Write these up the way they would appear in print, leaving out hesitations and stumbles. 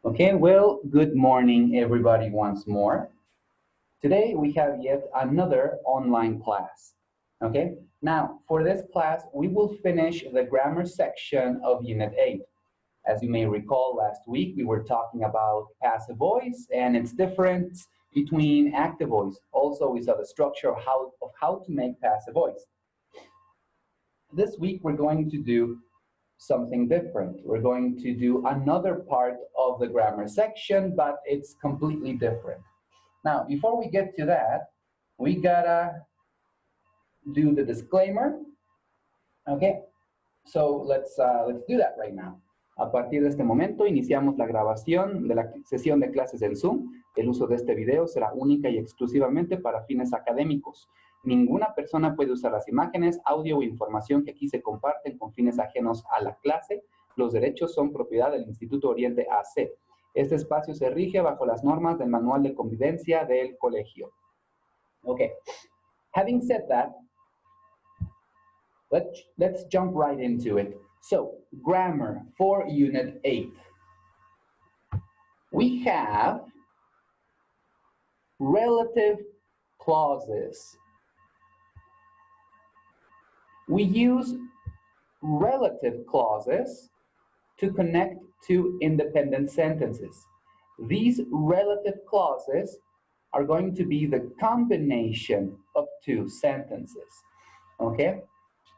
Okay, well, good morning, everybody, once more. Today we have yet another online class. Okay, now for this class, we will finish the grammar section of Unit 8. As you may recall, last week we were talking about passive voice and its difference between active voice. Also, we saw the structure of how to make passive voice. This week we're going to do something different. We're going to do another part of the grammar section, but it's completely different. Now, before we get to that, we gotta do the disclaimer. Okay, so let's do that right now. A partir de este momento iniciamos la grabación de la sesión de clases en Zoom. El uso de este video será única y exclusivamente para fines académicos. Ninguna persona puede usar las imágenes, audio o información que aquí se comparten con fines ajenos a la clase. Los derechos son propiedad del Instituto Oriente AC. Este espacio se rige bajo las normas del Manual de Convivencia del Colegio. Okay, having said that, let's jump right into it. So, grammar for Unit 8. We have relative clauses. We use relative clauses to connect two independent sentences. These relative clauses are going to be the combination of two sentences. Okay?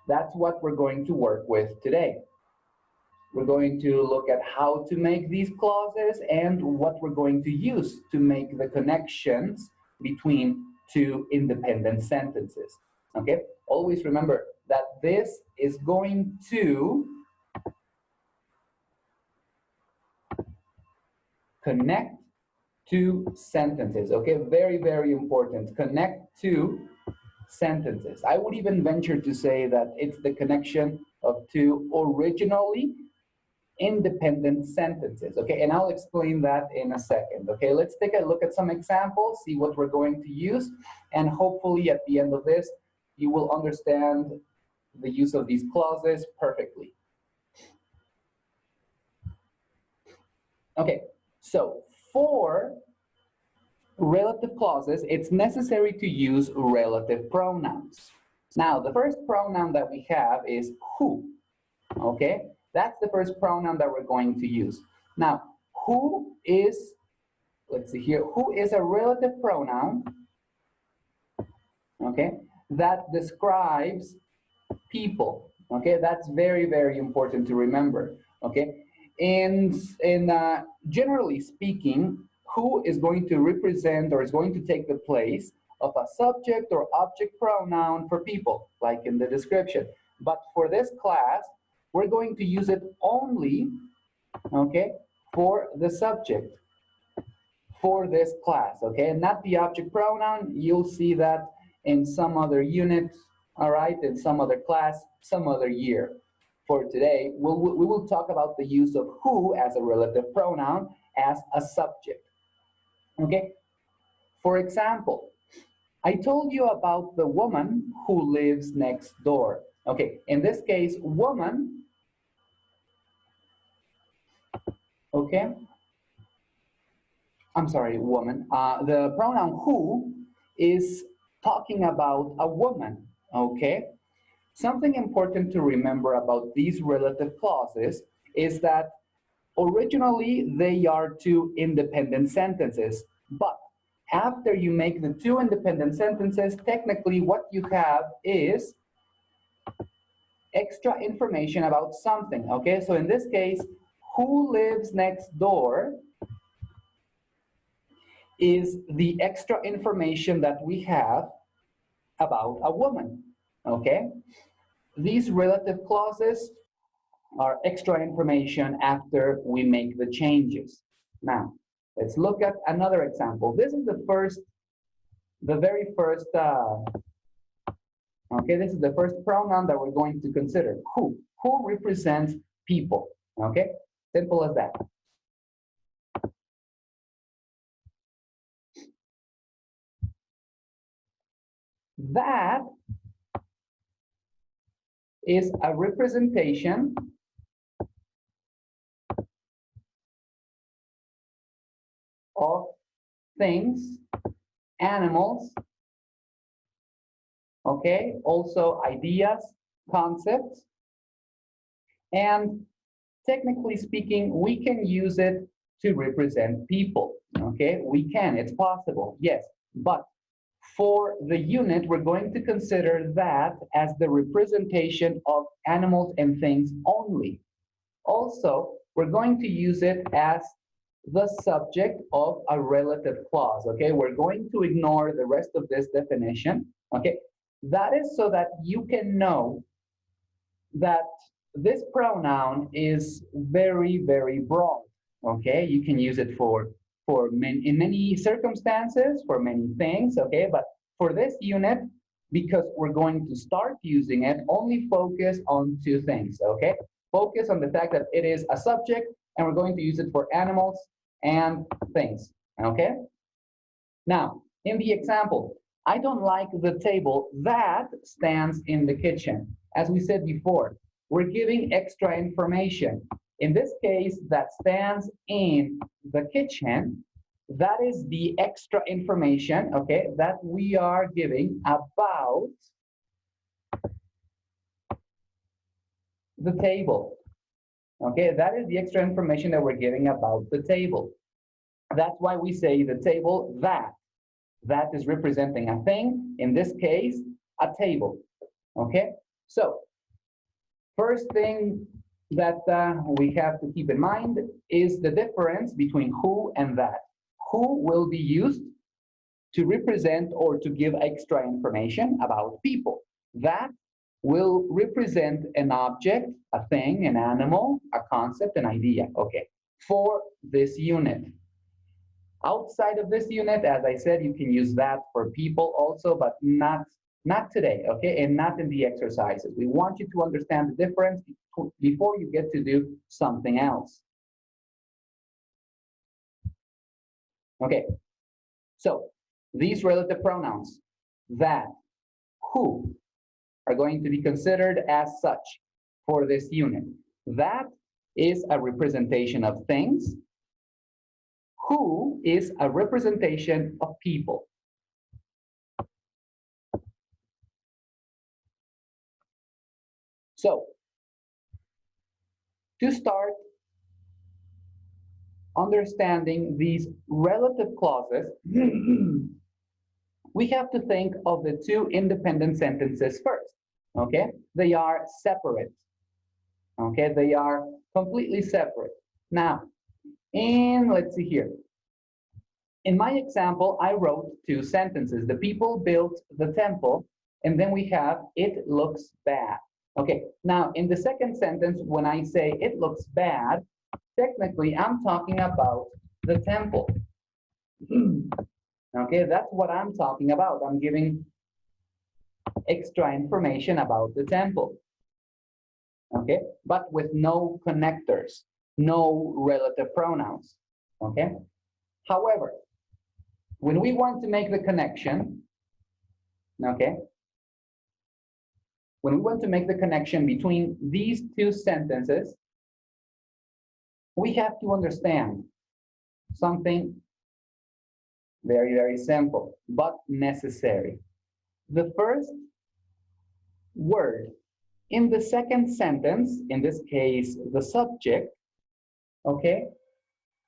That's what we're going to work with today. We're going to look at how to make these clauses and what we're going to use to make the connections between two independent sentences. Okay? Always remember that this is going to connect two sentences. Okay? Very, very important. Connect two sentences. I would even venture to say that it's the connection of two originally independent sentences, okay? And I'll explain that in a second, okay? Let's take a look at some examples, see what we're going to use, and hopefully at the end of this, you will understand the use of these clauses perfectly. Okay, so for relative clauses, it's necessary to use relative pronouns. Now, the first pronoun that we have is who, okay? That's the first pronoun that we're going to use. Now, who is, let's see here, who is a relative pronoun, okay, that describes people, okay? That's very, very important to remember, okay? And generally speaking, who is going to represent or is going to take the place of a subject or object pronoun for people, like in the description. But for this class, we're going to use it only, okay, for the subject for this class, okay, not the object pronoun. You'll see that in some other unit, all right, in some other class, some other year. For today, we will talk about the use of who as a relative pronoun as a subject, okay? For example, I told you about the woman who lives next door. Okay, in this case, woman, okay, I'm sorry, woman. The pronoun who is talking about a woman, okay? Something important to remember about these relative clauses is that originally they are two independent sentences, but after you make the two independent sentences, technically what you have is extra information about something, okay? So in this case, who lives next door is the extra information that we have about a woman, okay? These relative clauses are extra information after we make the changes. Now, let's look at another example. This is the very first, okay, this is the first pronoun that we're going to consider, who. Who represents people, okay? Simple as that. That is a representation of things, animals, okay, also ideas, concepts, and technically speaking, we can use it to represent people, okay? We can, it's possible, yes, but for the unit, we're going to consider that as the representation of animals and things only. Also, we're going to use it as the subject of a relative clause, okay? We're going to ignore the rest of this definition, okay? That is so that you can know that this pronoun is very, very broad, okay? You can use it in many circumstances, for many things, okay? But for this unit, because we're going to start using it, only focus on two things, okay? Focus on the fact that it is a subject, and we're going to use it for animals and things, okay? Now, in the example, I don't like the table that stands in the kitchen. As we said before, we're giving extra information. In this case, that stands in the kitchen, that is the extra information, okay, that we are giving about the table. Okay, that is the extra information that we're giving about the table. That's why we say the table that. That is representing a thing, in this case, a table. Okay, so first thing that we have to keep in mind is the difference between who and that. Who will be used to represent or to give extra information about people. That will represent an object, a thing, an animal, a concept, an idea, okay, for this unit. Outside of this unit, as I said, you can use that for people also, but not today, okay, and not in the exercises. We want you to understand the difference before you get to do something else. Okay, so these relative pronouns, that, who, are going to be considered as such for this unit. That is a representation of things. Who is a representation of people. So, to start understanding these relative clauses, we have to think of the two independent sentences first, okay? They are separate, okay? They are completely separate. Now, let's see here. In my example, I wrote two sentences. The people built the temple, and then we have, it looks bad. Okay, now in the second sentence, when I say it looks bad, technically I'm talking about the temple. Okay, that's what I'm talking about. I'm giving extra information about the temple. Okay, but with no connectors, no relative pronouns. Okay, however, when we want to make the connection, okay, when we want to make the connection between these two sentences, we have to understand something very, very simple, but necessary. The first word in the second sentence, in this case, the subject, okay,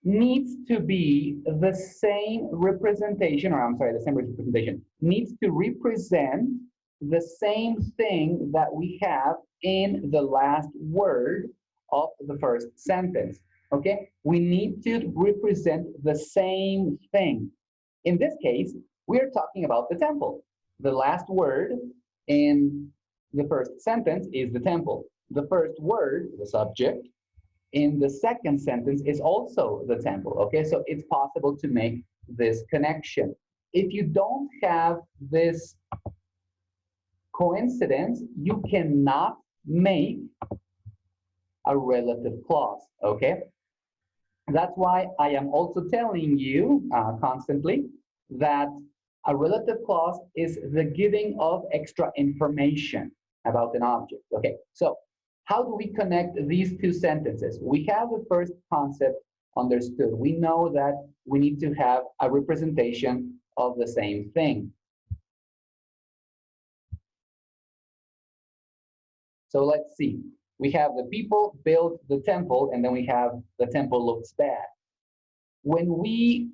needs to be the same representation, or I'm sorry, the same representation, needs to represent the same thing that we have in the last word of the first sentence, okay? We need to represent the same thing. In this case, we're talking about the temple. The last word in the first sentence is the temple. The first word, the subject, in the second sentence is also the temple, okay? So it's possible to make this connection. If you don't have this coincidence, you cannot make a relative clause, okay? That's why I am also telling you constantly that a relative clause is the giving of extra information about an object, okay? So how do we connect these two sentences? We have the first concept understood. We know that we need to have a representation of the same thing. So let's see. We have the people built the temple, and then we have the temple looks bad. When we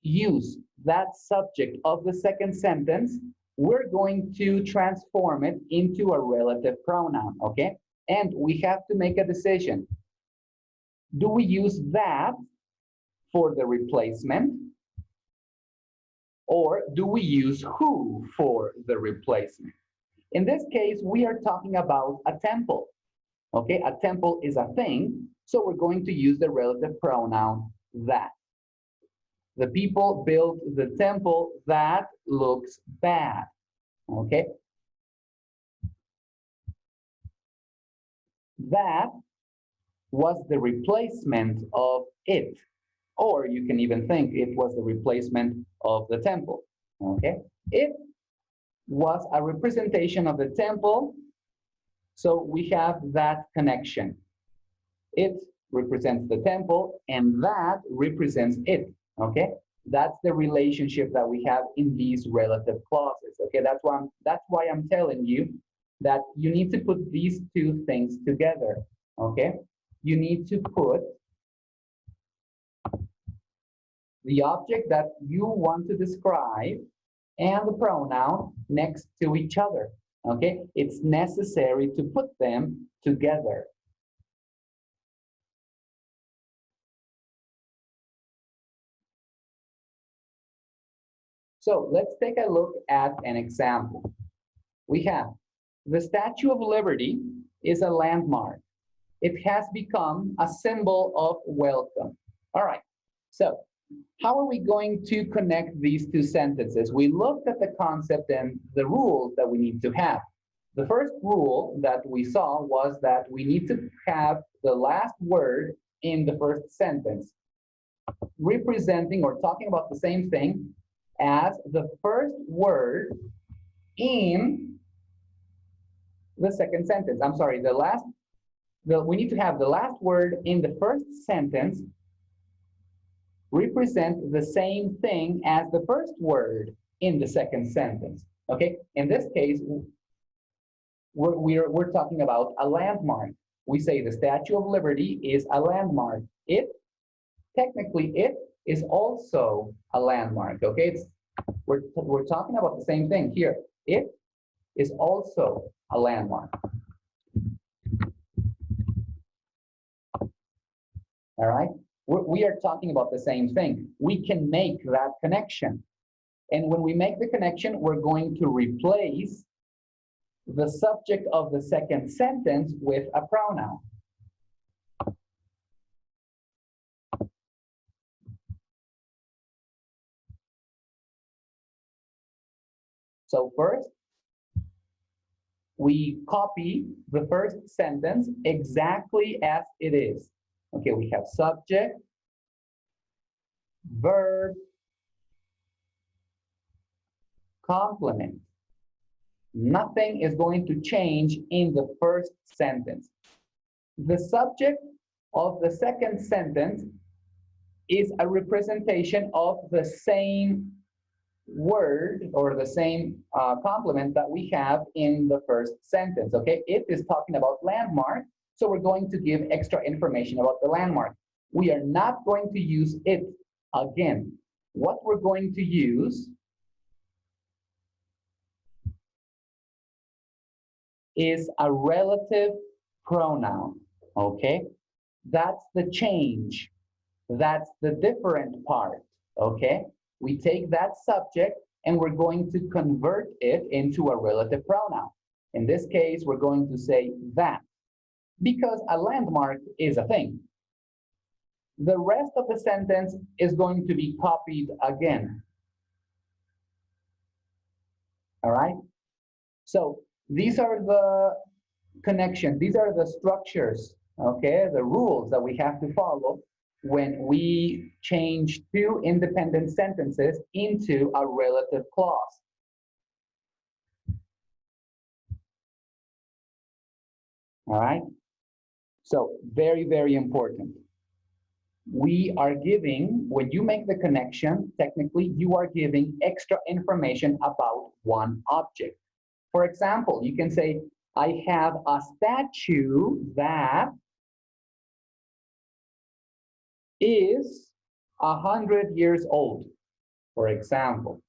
use that subject of the second sentence, we're going to transform it into a relative pronoun, okay? And we have to make a decision. Do we use that for the replacement? Or do we use who for the replacement? In this case, we are talking about a temple. Okay, a temple is a thing, so we're going to use the relative pronoun that. The people built the temple that looks bad. Okay, that was the replacement of it, or you can even think it was the replacement of the temple. Okay, it was a representation of the temple, so we have that connection. It represents the temple, and that represents it. Okay, that's the relationship that we have in these relative clauses. Okay, that's why I'm telling you that you need to put these two things together. Okay, you need to put the object that you want to describe and the pronoun next to each other. Okay, it's necessary to put them together. So let's take a look at an example. We have the Statue of Liberty is a landmark. It has become a symbol of welcome. All right, so how are we going to connect these two sentences? We looked at the concept and the rules that we need to have. The first rule that we saw was that we need to have the last word in the first sentence, representing or talking about the same thing as the first word in the second sentence. I'm sorry, we need to have the last word in the first sentence represent the same thing as the first word in the second sentence. Okay, in this case, we're talking about a landmark. We say the Statue of Liberty is a landmark. Technically, it is also a landmark. Okay, we're talking about the same thing here. It is also a landmark. All right, we are talking about the same thing. We can make that connection. And when we make the connection, we're going to replace the subject of the second sentence with a pronoun. So first, we copy the first sentence exactly as it is. Okay, we have subject, verb, complement. Nothing is going to change in the first sentence. The subject of the second sentence is a representation of the same word or the same complement that we have in the first sentence. Okay, it is talking about landmark, so we're going to give extra information about the landmark. We are not going to use it again. What we're going to use is a relative pronoun. Okay, that's the change. That's the different part. Okay, we take that subject and we're going to convert it into a relative pronoun. In this case, we're going to say that, because a landmark is a thing. The rest of the sentence is going to be copied again. All right? So these are the connections. These are the structures, okay, the rules that we have to follow when we change two independent sentences into a relative clause. All right? So very, very important. we are giving, when you make the connection, technically you are giving extra information about one object. For example, you can say, I have a statue that is 100 years old, for example.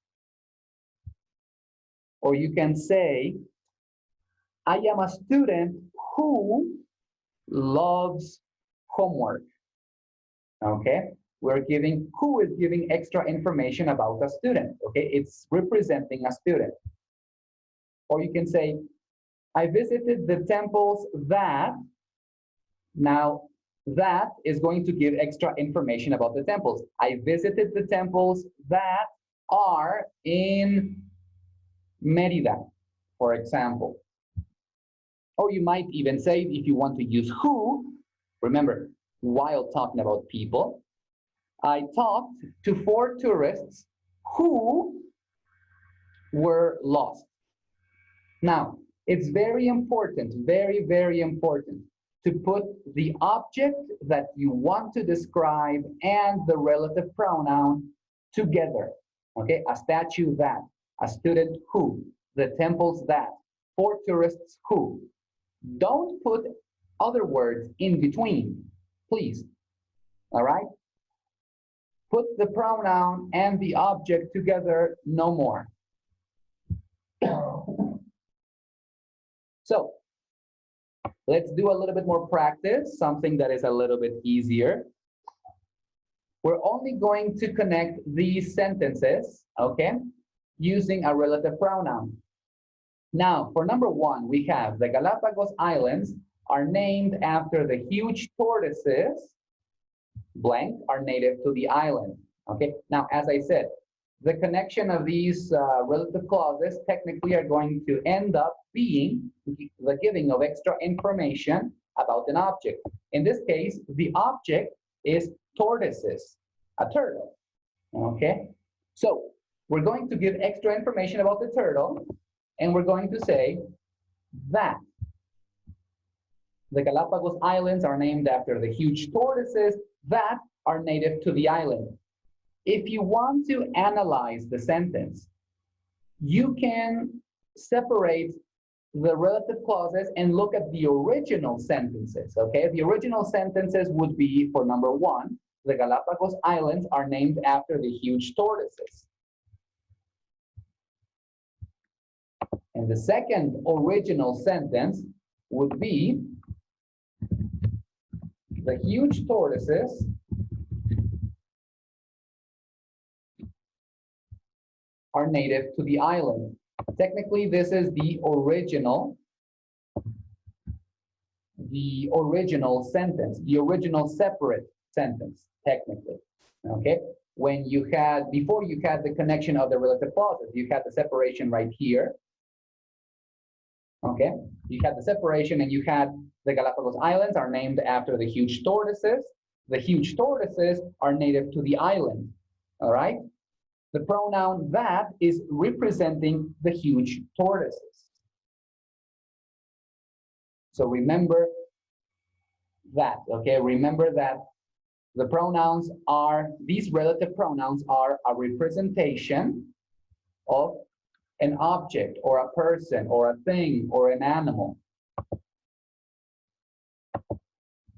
Or you can say, I am a student who loves homework. Okay, we're giving, who is giving extra information about a student. Okay, it's representing a student. Or you can say, I visited the temples that, now that is going to give extra information about the temples. I visited the temples that are in Merida, for example. Or you might even say, if you want to use who, remember, while talking about people, I talked to 4 tourists who were lost. Now, it's very important, very, very important to put the object that you want to describe and the relative pronoun together. Okay, a statue that, a student who, the temples that, 4 tourists who. Don't put other words in between, please. All right? Put the pronoun and the object together, no more. So, let's do a little bit more practice, something that is a little bit easier. We're only going to connect these sentences, okay, using a relative pronoun. Now, for number 1, we have the Galapagos Islands are named after the huge tortoises, blank, are native to the island. Okay, now, as I said, the connection of these relative clauses technically are going to end up being the giving of extra information about an object. In this case, the object is tortoises, a turtle. Okay, so we're going to give extra information about the turtle, and we're going to say that the Galapagos Islands are named after the huge tortoises that are native to the island. If you want to analyze the sentence, you can separate the relative clauses and look at the original sentences, okay? The original sentences would be, for number 1, the Galapagos Islands are named after the huge tortoises. And the second original sentence would be, the huge tortoises are native to the island. Technically, this is the original sentence, the original separate sentence, technically. Okay? When you had, before you had the connection of the relative clauses, you had the separation right here. Okay? You had the separation, and you had the Galapagos Islands are named after the huge tortoises. The huge tortoises are native to the island. All right? The pronoun that is representing the huge tortoises. So remember that, okay? Remember that the pronouns are, these relative pronouns are a representation of an object or a person or a thing or an animal.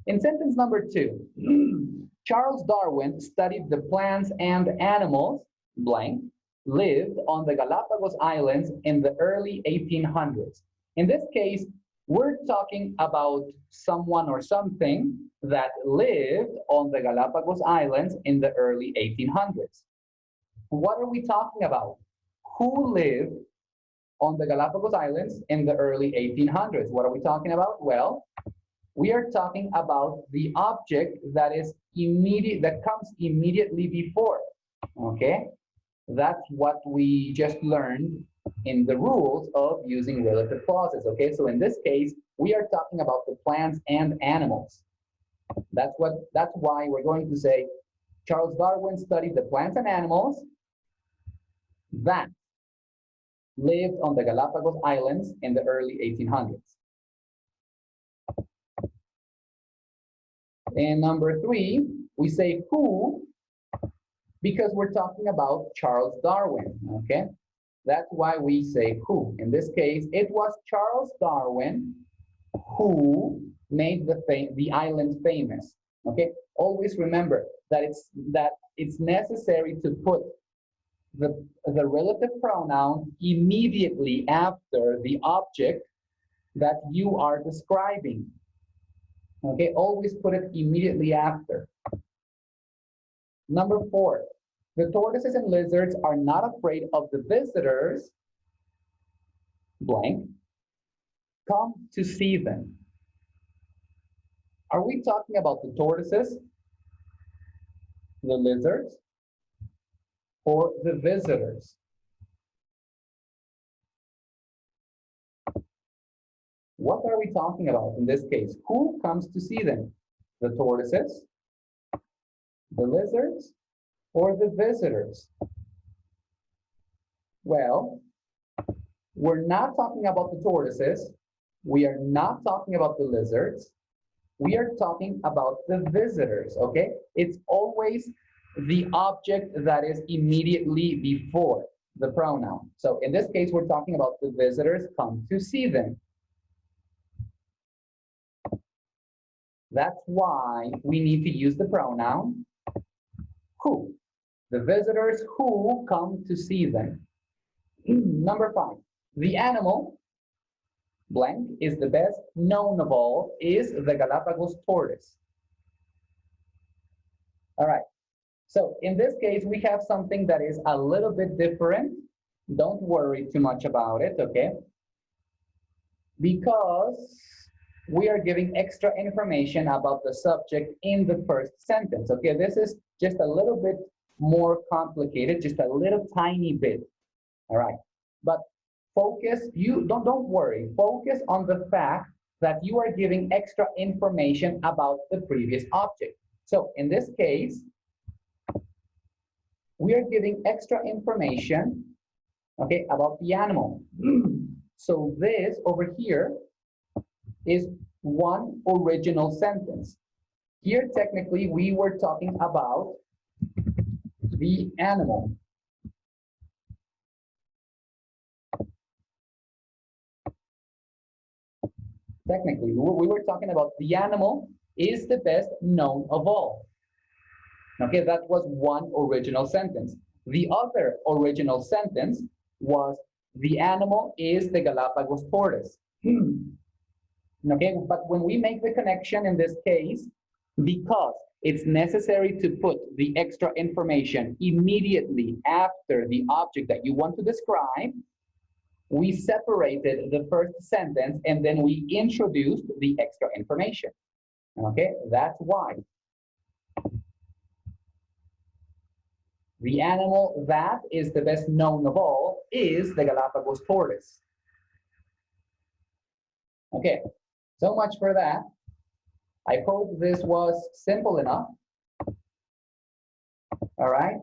In sentence number 2, Charles Darwin studied the plants and animals, blank, lived on the Galapagos Islands in the early 1800s. In this case, we're talking about someone or something that lived on the Galapagos Islands in the early 1800s. What are we talking about? Who lived on the Galapagos Islands in the early 1800s? What are we talking about? Well, we are talking about the object that is immediate, that comes immediately before. Okay, that's what we just learned in the rules of using relative clauses. Okay, so in this case, we are talking about the plants and animals. That's why we're going to say Charles Darwin studied the plants and animals that lived on the Galapagos Islands in the early 1800s. And number 3, We say who because we're talking about Charles Darwin, okay? That's why we say who. In this case, it was Charles Darwin who made the island famous, okay? Always remember that it's necessary to put the relative pronoun immediately after the object that you are describing. Okay, always put it immediately after. Number 4, the tortoises and lizards are not afraid of the visitors, blank, come to see them. Are we talking about the tortoises, the lizards, or the visitors? What are we talking about in this case? Who comes to see them? The tortoises, the lizards, or the visitors? Well, we're not talking about the tortoises. We are not talking about the lizards. We are talking about the visitors, okay? It's always the object that is immediately before the pronoun. So in this case, we're talking about the visitors come to see them. That's why we need to use the pronoun who. The visitors who come to see them. Number 5, the animal, blank, is the best known of all, is the Galapagos tortoise. All right, so in this case, we have something that is a little bit different. Don't worry too much about it, okay? Because we are giving extra information about the subject in the first sentence, okay? This is just a little bit more complicated, just a little tiny bit, all right? But focus, don't worry, focus on the fact that you are giving extra information about the previous object. So in this case, we are giving extra information, okay, about the animal. So this over here is one original sentence. Here, technically, we were talking about the animal. Technically, we were talking about the animal is the best known of all. Okay, that was one original sentence. The other original sentence was the animal is the Galapagos tortoise. Okay, but when we make the connection in this case, because it's necessary to put the extra information immediately after the object that you want to describe, we separated the first sentence and then we introduced the extra information. Okay, that's why. The animal that is the best known of all is the Galapagos tortoise. Okay, so much for that. I hope this was simple enough. All right,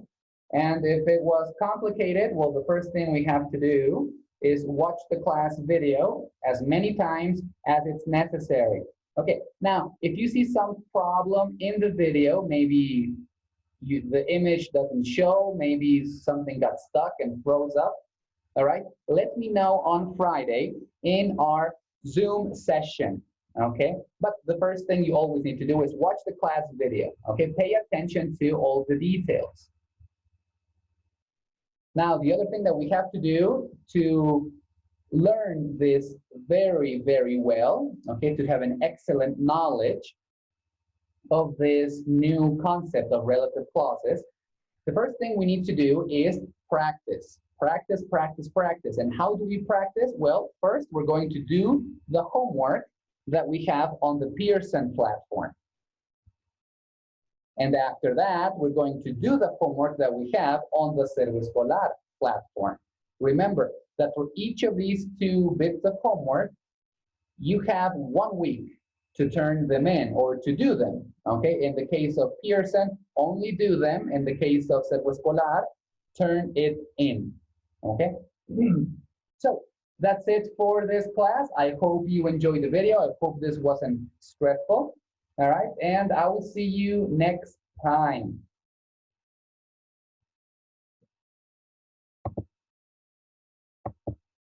and if it was complicated, well, the first thing we have to do is watch the class video as many times as it's necessary. Okay, now, if you see some problem in the video, maybe the image doesn't show, maybe something got stuck and froze up, all right, let me know on Friday in our Zoom session, okay? But the first thing you always need to do is watch the class video, okay? Pay attention to all the details. Now, the other thing that we have to do to learn this very, very well, okay, to have an excellent knowledge of this new concept of relative clauses, the first thing we need to do is practice. Practice, practice, practice. And how do we practice? Well, first, we're going to do the homework that we have on the Pearson platform. And after that, we're going to do the homework that we have on the 6thPri platform. Remember that for each of these 2 bits of homework, you have 1 week to turn them in or to do them, okay? In the case of Pearson, only do them. In the case of 6thPri, turn it in, okay? So that's it for this class. I hope you enjoyed the video. I hope this wasn't stressful, all right? And I will see you next time.